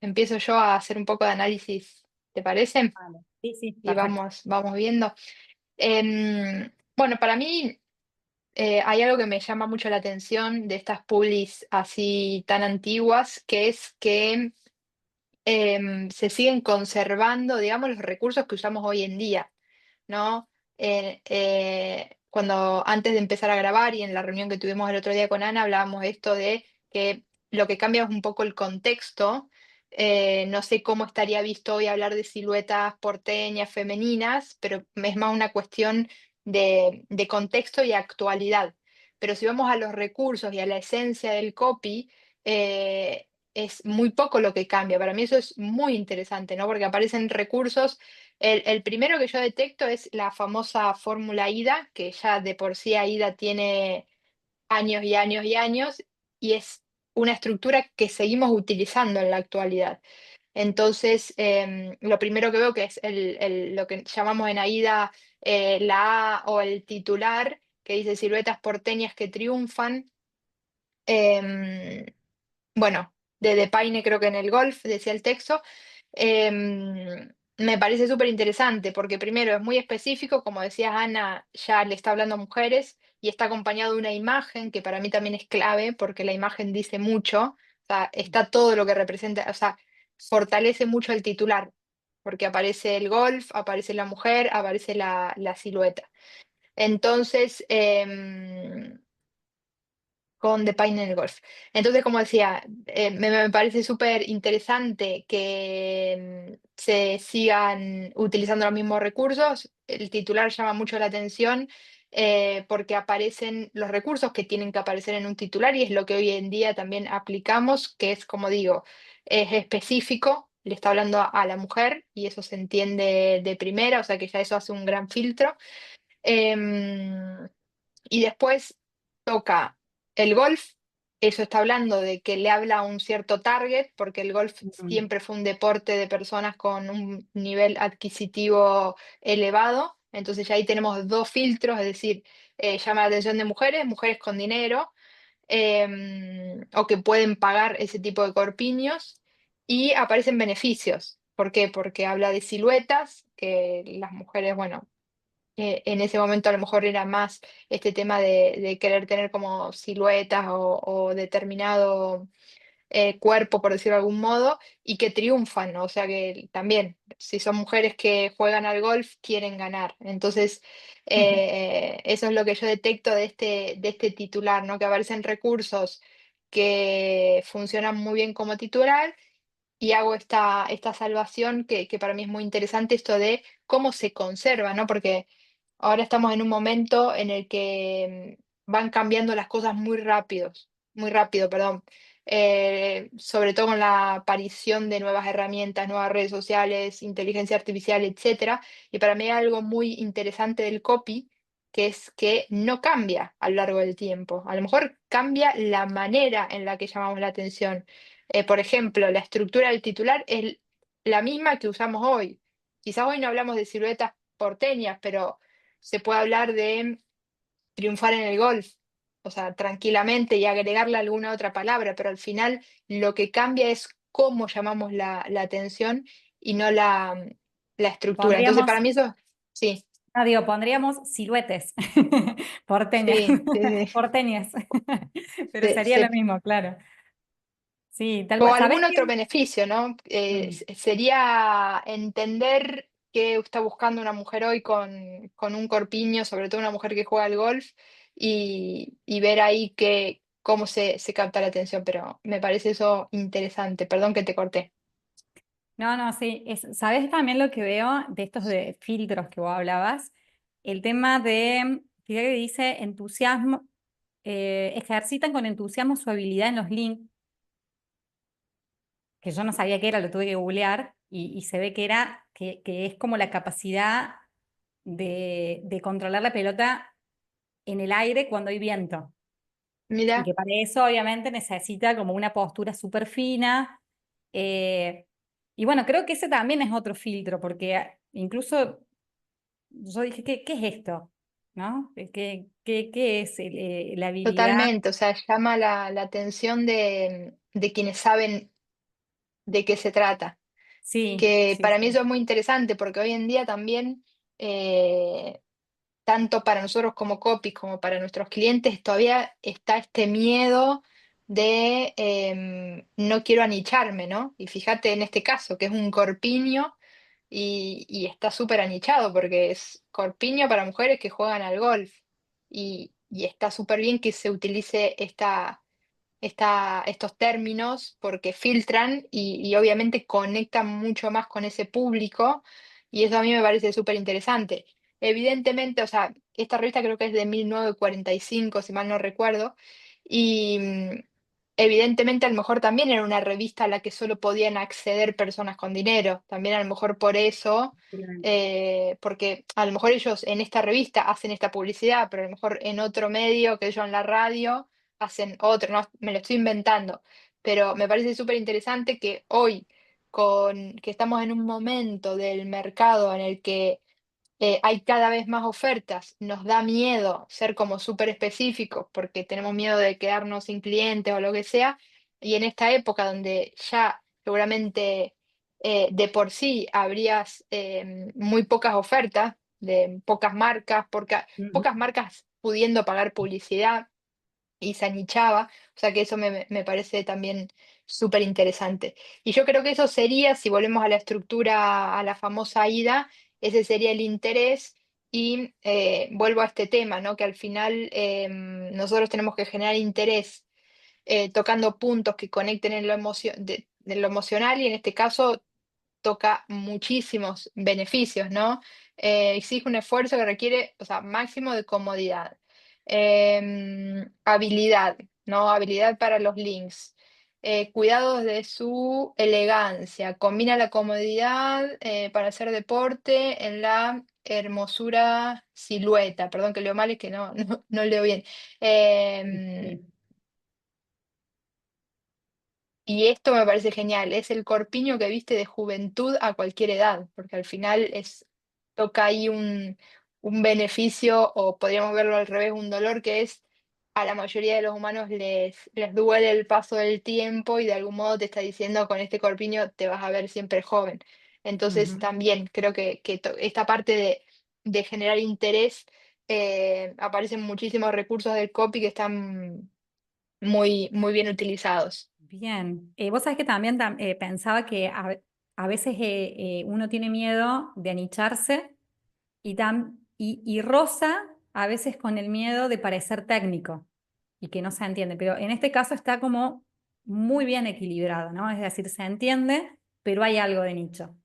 empiezo yo a hacer un poco de análisis, ¿te parece? Vale. Sí, sí, Y perfecto. vamos viendo. Bueno, para mí hay algo que me llama mucho la atención de estas publis así tan antiguas, que es que se siguen conservando, digamos, los recursos que usamos hoy en día, ¿no? Cuando antes de empezar a grabar y en la reunión que tuvimos el otro día con Ana, hablábamos de esto de que lo que cambia es un poco el contexto. No sé cómo estaría visto hoy hablar de siluetas porteñas, femeninas, pero es más una cuestión de contexto y actualidad. Pero si vamos a los recursos y a la esencia del copy, es muy poco lo que cambia. Para mí eso es muy interesante, ¿no? Porque aparecen recursos. El primero que yo detecto es la famosa fórmula AIDA, que ya de por sí AIDA tiene años y años y años, y es una estructura que seguimos utilizando en la actualidad. Entonces, lo primero que veo que es lo que llamamos en AIDA la A o el titular, que dice siluetas porteñas que triunfan. Em, bueno, de Paine creo que en el golf, decía el texto. Me parece súper interesante porque primero es muy específico, como decías Ana, ya le está hablando a mujeres y está acompañado de una imagen que para mí también es clave porque la imagen dice mucho, o sea, está todo lo que representa, o sea, fortalece mucho el titular porque aparece el golf, aparece la mujer, aparece la silueta. Entonces, con The Pain en el golf. Entonces, como decía, me parece súper interesante que se sigan utilizando los mismos recursos. El titular llama mucho la atención porque aparecen los recursos que tienen que aparecer en un titular y es lo que hoy en día también aplicamos, que es, como digo, es específico, le está hablando a la mujer y eso se entiende de primera, o sea que ya eso hace un gran filtro. Em, y después toca el golf, eso está hablando de que le habla a un cierto target, porque el golf Mm. siempre fue un deporte de personas con un nivel adquisitivo elevado. Entonces ya ahí tenemos dos filtros, es decir, llama la atención de mujeres, mujeres con dinero, o que pueden pagar ese tipo de corpiños, y aparecen beneficios. ¿Por qué? Porque habla de siluetas, que las mujeres, bueno, en ese momento a lo mejor era más este tema de querer tener como siluetas o determinado cuerpo, por decirlo de algún modo, y que triunfan, ¿no? O sea que también, si son mujeres que juegan al golf, quieren ganar. Entonces, eso es lo que yo detecto de este titular, ¿no? Que aparecen recursos que funcionan muy bien como titular y hago esta salvación que para mí es muy interesante, esto de cómo se conserva, ¿no? Porque ahora estamos en un momento en el que van cambiando las cosas muy rápido, perdón. Sobre todo con la aparición de nuevas herramientas, nuevas redes sociales, inteligencia artificial, etcétera. Y para mí hay algo muy interesante del copy, que es que no cambia a lo largo del tiempo. A lo mejor cambia la manera en la que llamamos la atención. Por ejemplo, la estructura del titular es la misma que usamos hoy. Quizás hoy no hablamos de siluetas porteñas, pero se puede hablar de triunfar en el golf, o sea, tranquilamente y agregarle alguna otra palabra, pero al final lo que cambia es cómo llamamos la atención y no la estructura. Entonces, Pondríamos, para mí eso, sí, no digo, pondríamos siluetes porteñas, sí, sí, sí. porteñas, pero Se, sería lo se mismo, claro. Sí, tal O cual. ¿Sabés algún qué? otro beneficio, ¿no? Mm. Sería entender qué está buscando una mujer hoy con un corpiño, sobre todo una mujer que juega al golf, y ver ahí cómo se capta la atención, pero me parece eso interesante. Perdón que te corté. No, no, sí. ¿Sabés también lo que veo de estos de filtros que vos hablabas? El tema de, fíjate que dice entusiasmo, ejercitan con entusiasmo su habilidad en los links, que yo no sabía qué era, lo tuve que googlear, y se ve que era, que es como la capacidad de controlar la pelota en el aire cuando hay viento. Y Mira, que para eso obviamente necesita como una postura súper fina. eh, y bueno, creo que ese también es otro filtro, porque incluso yo dije, ¿qué es esto? ¿No? ¿Qué es la habilidad? totalmente. O sea, llama la atención de quienes saben de qué se trata. Sí, Que sí, para mí sí. eso es muy interesante porque hoy en día también, eh, tanto para nosotros como copies como para nuestros clientes, todavía está este miedo de no quiero anicharme, ¿no? Y fíjate en este caso, que es un corpiño y está súper anichado porque es corpiño para mujeres que juegan al golf. Y está súper bien que se utilice estos términos porque filtran y obviamente conectan mucho más con ese público y eso a mí me parece súper interesante. Evidentemente, o sea, esta revista creo que es de 1945 si mal no recuerdo, y evidentemente a lo mejor también era una revista a la que solo podían acceder personas con dinero, también a lo mejor por eso, Claro. porque a lo mejor ellos en esta revista hacen esta publicidad, pero a lo mejor en otro medio, que yo en la radio, hacen otro, no, me lo estoy inventando, pero me parece súper interesante que hoy, que estamos en un momento del mercado en el que hay cada vez más ofertas, nos da miedo ser como súper específicos porque tenemos miedo de quedarnos sin clientes o lo que sea, y en esta época donde ya seguramente de por sí habrías muy pocas ofertas de pocas marcas, Ujú. pocas marcas pudiendo pagar publicidad y se anichaba, o sea que eso me parece también súper interesante. Y yo creo que eso sería, si volvemos a la estructura, a la famosa AIDA, ese sería el interés y vuelvo a este tema, ¿no? Que al final nosotros tenemos que generar interés tocando puntos que conecten en de lo emocional y en este caso toca muchísimos beneficios, ¿no? Exige un esfuerzo que requiere, o sea, máximo de comodidad. Habilidad, ¿no? Habilidad para los links. Cuidados de su elegancia. Combina la comodidad para hacer deporte en la hermosura silueta. Perdón que leo mal, es que no leo bien. Sí, Em, sí. y esto me parece genial, es el corpiño que viste de juventud a cualquier edad, porque al final toca ahí un beneficio, o podríamos verlo al revés, un dolor que es a la mayoría de los humanos les duele el paso del tiempo y de algún modo te está diciendo con este corpiño te vas a ver siempre joven. Entonces Ujú. también creo que esta parte de generar interés, aparecen muchísimos recursos del copy que están muy bien utilizados. Bien. Vos sabés que también pensaba que a veces uno tiene miedo de anicharse y roza a veces con el miedo de parecer técnico y que no se entiende, pero en este caso está como muy bien equilibrado, ¿no? Es decir, se entiende, pero hay algo de nicho,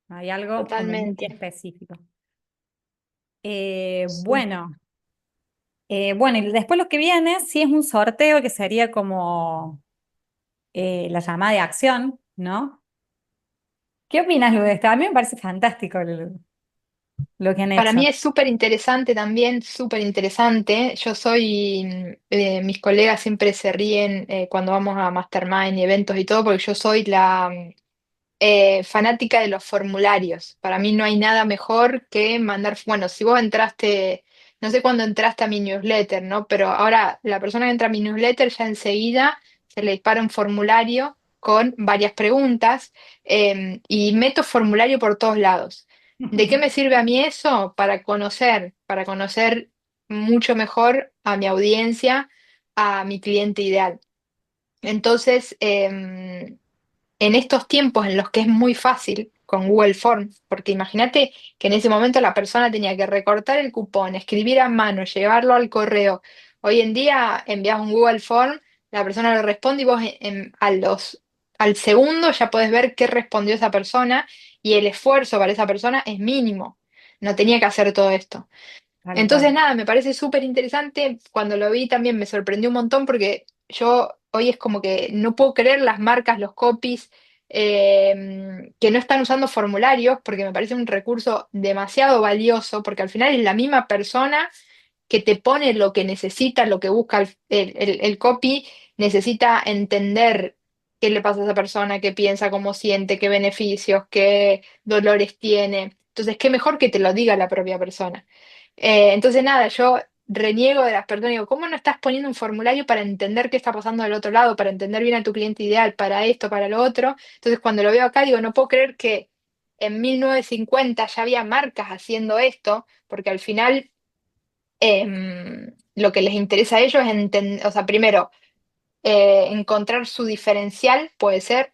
hay algo como muy Totalmente. específico. Sí. Bueno, y después lo que viene sí es un sorteo que sería como la llamada de acción, ¿no? ¿Qué opinas de esto? A mí me parece fantástico lo que han Para hecho. mí es súper interesante también, súper interesante. Yo soy, mis colegas siempre se ríen cuando vamos a Mastermind y eventos y todo, porque yo soy la fanática de los formularios. Para mí no hay nada mejor que mandar, bueno, si vos entraste, no sé cuándo entraste a mi newsletter, ¿no? Pero ahora la persona que entra a mi newsletter ya enseguida se le dispara un formulario con varias preguntas y meto formulario por todos lados. ¿De qué me sirve a mí eso? Para conocer mucho mejor a mi audiencia, a mi cliente ideal. Entonces, en estos tiempos en los que es muy fácil con Google Forms, porque imagínate que en ese momento la persona tenía que recortar el cupón, escribir a mano, llevarlo al correo. Hoy en día envías un Google Form, la persona lo responde y vos al segundo ya podés ver qué respondió esa persona y el esfuerzo para esa persona es mínimo. No tenía que hacer todo esto. Tal Entonces, cual. nada, me parece súper interesante. Cuando lo vi también me sorprendió un montón porque yo hoy es como que no puedo creer las marcas, los copies, que no están usando formularios porque me parece un recurso demasiado valioso porque al final es la misma persona que te pone lo que necesita, lo que busca el copy, necesita entender qué le pasa a esa persona, qué piensa, cómo siente, qué beneficios, qué dolores tiene. Entonces, qué mejor que te lo diga la propia persona. Entonces, nada, yo reniego de las personas. Digo, ¿cómo no estás poniendo un formulario para entender qué está pasando del otro lado, para entender bien a tu cliente ideal, para esto, para lo otro? Entonces, cuando lo veo acá, digo, no puedo creer que en 1950 ya había marcas haciendo esto, porque al final lo que les interesa a ellos es entender, o sea, primero, encontrar su diferencial, puede ser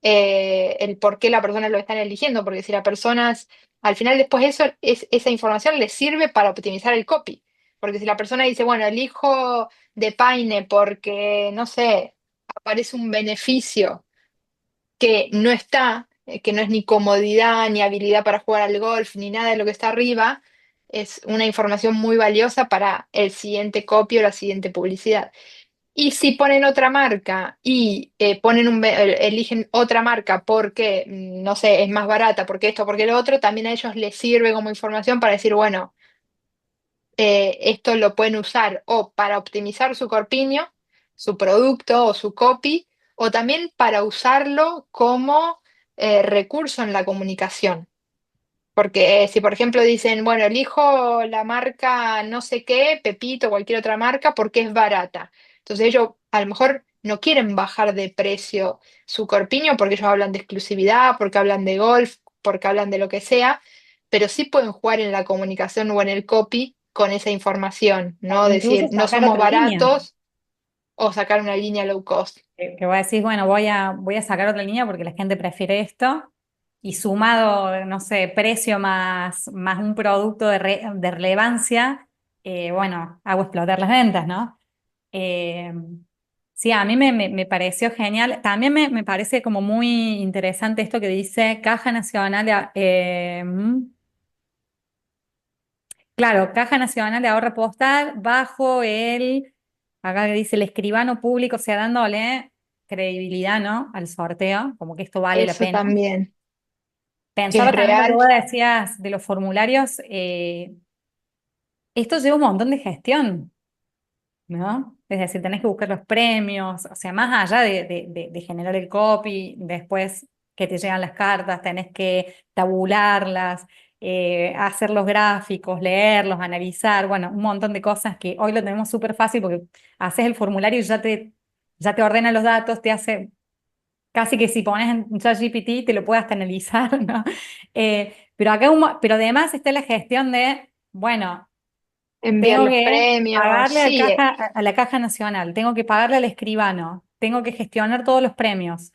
el por qué la persona lo están eligiendo, porque si la persona, al final después esa información les sirve para optimizar el copy, porque si la persona dice, bueno, elijo de Paine porque, no sé, aparece un beneficio que no está, que no es ni comodidad, ni habilidad para jugar al golf, ni nada de lo que está arriba, es una información muy valiosa para el siguiente copy o la siguiente publicidad. Y si ponen otra marca y eligen otra marca porque, no sé, es más barata, porque esto, porque lo otro, también a ellos les sirve como información para decir, bueno, esto lo pueden usar o para optimizar su corpiño, su producto o su copy, o también para usarlo como recurso en la comunicación. Porque si, por ejemplo, dicen, bueno, elijo la marca no sé qué, Pepito, cualquier otra marca, porque es barata. Entonces ellos a lo mejor no quieren bajar de precio su corpiño porque ellos hablan de exclusividad, porque hablan de golf, porque hablan de lo que sea, pero sí pueden jugar en la comunicación o en el copy con esa información, O ¿no? incluso Decir, no sacar somos otra línea. baratos o sacar una línea low cost. Que voy a decir, bueno, voy a sacar otra línea porque la gente prefiere esto. Y sumado, no sé, precio más un producto de relevancia, bueno, hago explotar las ventas, ¿no? Eh, sí, a mí me pareció genial. También me parece como muy interesante esto que dice Caja Nacional claro, Caja Nacional de Ahorro Postal bajo acá que dice el escribano público, o sea, dándole credibilidad, ¿no? Al sorteo, como que esto vale la Eso pena. también, que es Pensaba también lo que real. vos decías de los formularios, esto lleva un montón de gestión, ¿no? Es decir, tenés que buscar los premios, o sea, más allá de generar el copy, después que te llegan las cartas, tenés que tabularlas, hacer los gráficos, leerlos, analizar, bueno, un montón de cosas que hoy lo tenemos súper fácil porque haces el formulario y ya te ordena los datos, te hace, casi que si pones en ChatGPT te lo puede hasta analizar, ¿no? Pero acá, pero además está la gestión de, bueno, Enviar tengo los que premios, pagarle sí, a la Caja Nacional, tengo que pagarle al escribano, tengo que gestionar todos los premios.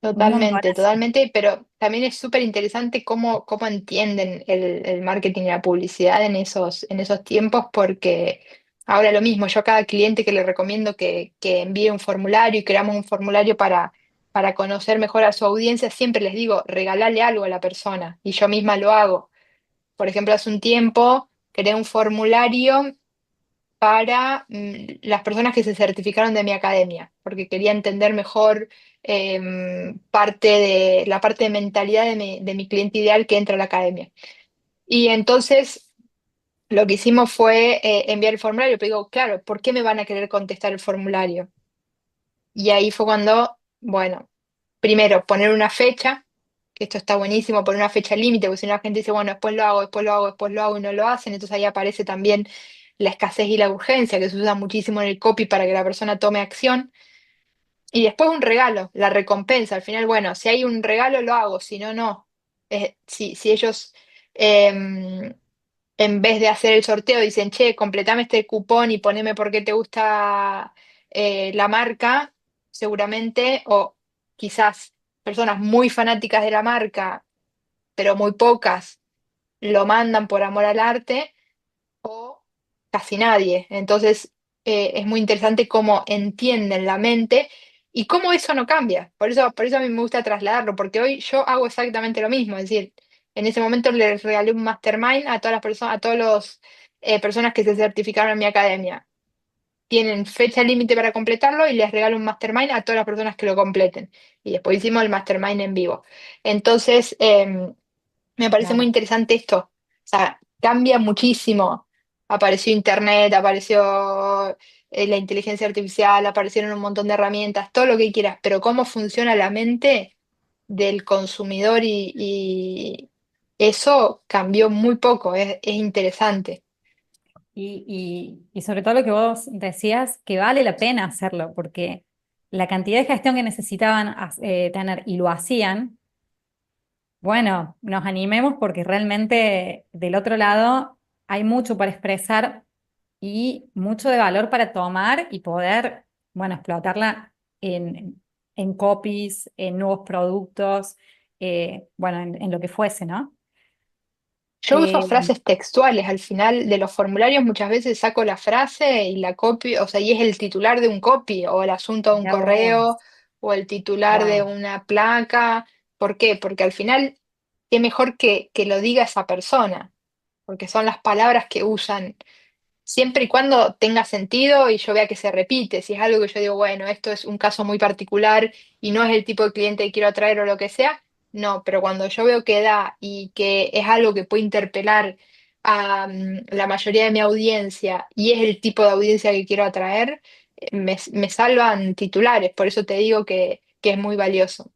Un totalmente, montonazo. totalmente, pero también es súper interesante cómo entienden el marketing y la publicidad en esos tiempos, porque ahora lo mismo, yo a cada cliente que le recomiendo que envíe un formulario y creamos un formulario para conocer mejor a su audiencia, siempre les digo, regalale algo a la persona, y yo misma lo hago. Por ejemplo, hace un tiempo creé un formulario para las personas que se certificaron de mi academia, porque quería entender mejor la parte de mentalidad de mi cliente ideal que entra a la academia. Y entonces lo que hicimos fue enviar el formulario, pero digo, claro, ¿por qué me van a querer contestar el formulario? Y ahí fue cuando, bueno, primero poner una fecha, que esto está buenísimo, poner una fecha límite, porque si no la gente dice, bueno, después lo hago, después lo hago, después lo hago y no lo hacen, entonces ahí aparece también la escasez y la urgencia, que se usa muchísimo en el copy para que la persona tome acción. Y después un regalo, la recompensa. Al final, bueno, si hay un regalo, lo hago, si no, no. Si ellos, em, en vez de hacer el sorteo, dicen, che, completame este cupón y poneme por qué te gusta la marca, seguramente, o quizás personas muy fanáticas de la marca, pero muy pocas, lo mandan por amor al arte o casi nadie. Entonces, es muy interesante cómo entienden la mente y cómo eso no cambia. Por eso a mí me gusta trasladarlo, porque hoy yo hago exactamente lo mismo. Es decir, en ese momento les regalé un mastermind a todas las personas, a todos los personas que se certificaron en mi academia. Tienen fecha límite para completarlo y les regalo un mastermind a todas las personas que lo completen. Y después hicimos el mastermind en vivo. Entonces, me parece muy Claro. interesante esto. O sea, cambia muchísimo. Apareció Internet, apareció la inteligencia artificial, aparecieron un montón de herramientas, todo lo que quieras, pero cómo funciona la mente del consumidor eso cambió muy poco, es interesante. Y sobre todo lo que vos decías, que vale la pena hacerlo, porque la cantidad de gestión que necesitaban tener y lo hacían, bueno, nos animemos porque realmente del otro lado hay mucho para expresar y mucho de valor para tomar y poder, bueno, explotarla en copies, en nuevos productos, bueno, en lo que fuese, ¿no? Yo uso Eh, frases textuales al final de los formularios, muchas veces saco la frase y la copio, o sea, y es el titular de un copy, o el asunto de un Mirá correo, vos, o el titular de wow, una placa. ¿Por qué? Porque al final, qué mejor que lo diga esa persona, porque son las palabras que usan. Siempre y cuando tenga sentido y yo vea que se repite, si es algo que yo digo, bueno, esto es un caso muy particular y no es el tipo de cliente que quiero atraer o lo que sea, no, pero cuando yo veo que da y que es algo que puede interpelar a la mayoría de mi audiencia y es el tipo de audiencia que quiero atraer, me salvan titulares, por eso te digo que es muy valioso.